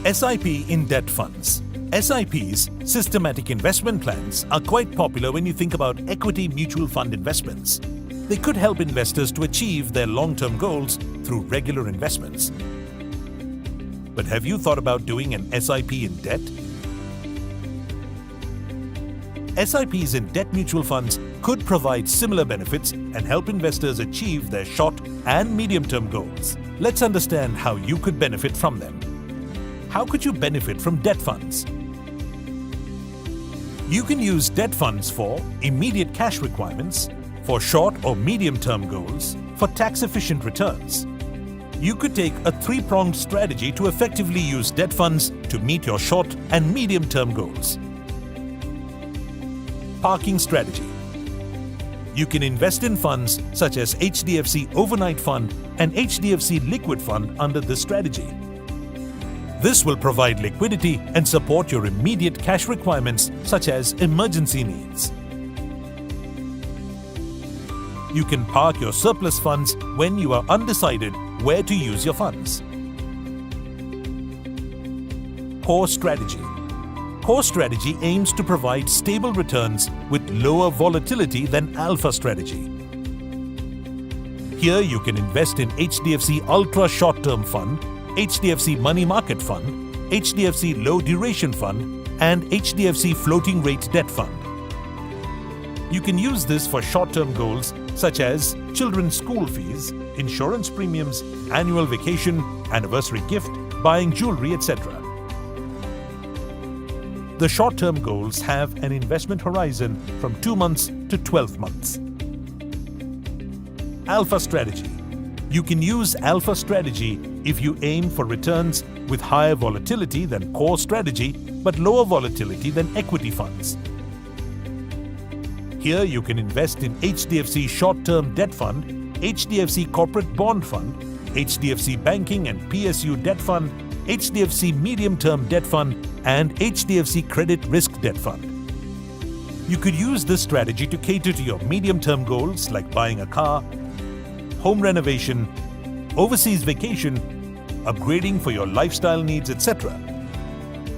SIP in debt funds. SIPs, systematic investment plans, are quite popular when you think about equity mutual fund investments. They could help investors to achieve their long-term goals through regular investments. But have you thought about doing an SIP in debt? SIPs in debt mutual funds could provide similar benefits and help investors achieve their short and medium-term goals. Let's understand how you could benefit from them. How could you benefit from debt funds? You can use debt funds for immediate cash requirements, for short or medium-term goals, for tax-efficient returns. You could take a three-pronged strategy to effectively use debt funds to meet your short and medium-term goals. Parking strategy. You can invest in funds such as HDFC Overnight Fund and HDFC Liquid Fund under this strategy. This will provide liquidity and support your immediate cash requirements such as emergency needs. You can park your surplus funds when you are undecided where to use your funds. Core strategy. Core strategy aims to provide stable returns with lower volatility than alpha strategy. Here you can invest in HDFC Ultra Short-Term Fund, HDFC Money Market Fund, HDFC Low Duration Fund, and HDFC Floating Rate Debt Fund. You can use this for short-term goals such as children's school fees, insurance premiums, annual vacation, anniversary gift, buying jewelry, etc. The short-term goals have an investment horizon from 2 months to 12 months. Alpha strategy. You can use alpha strategy if you aim for returns with higher volatility than core strategy but lower volatility than equity funds. Here you can invest in HDFC Short-Term Debt Fund, HDFC Corporate Bond Fund, HDFC Banking and PSU Debt Fund, HDFC Medium-Term Debt Fund, and HDFC Credit Risk Debt Fund. You could use this strategy to cater to your medium-term goals like buying a car, home renovation, overseas vacation, upgrading for your lifestyle needs, etc.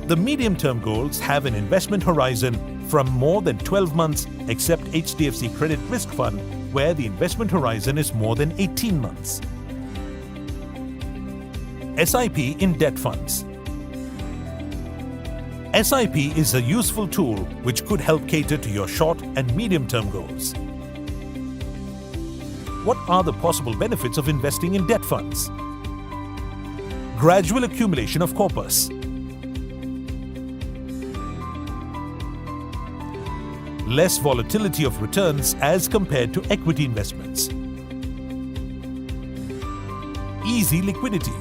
The medium-term goals have an investment horizon from more than 12 months except HDFC Credit Risk Fund, where the investment horizon is more than 18 months. SIP in debt funds. SIP is a useful tool which could help cater to your short and medium-term goals. What are the possible benefits of investing in debt funds? Gradual accumulation of corpus. Less volatility of returns as compared to equity investments. Easy liquidity.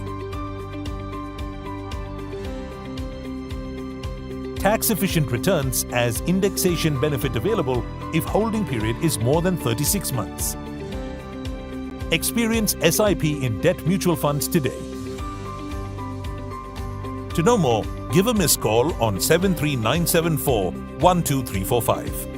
Tax-efficient returns as indexation benefit available if holding period is more than 36 months. Experience SIP in debt mutual funds today. To know more, give a missed call on 73974 12345.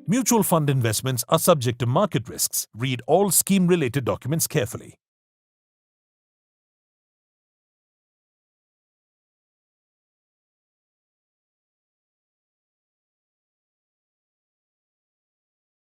Mutual fund investments are subject to market risks. Read all scheme-related documents carefully.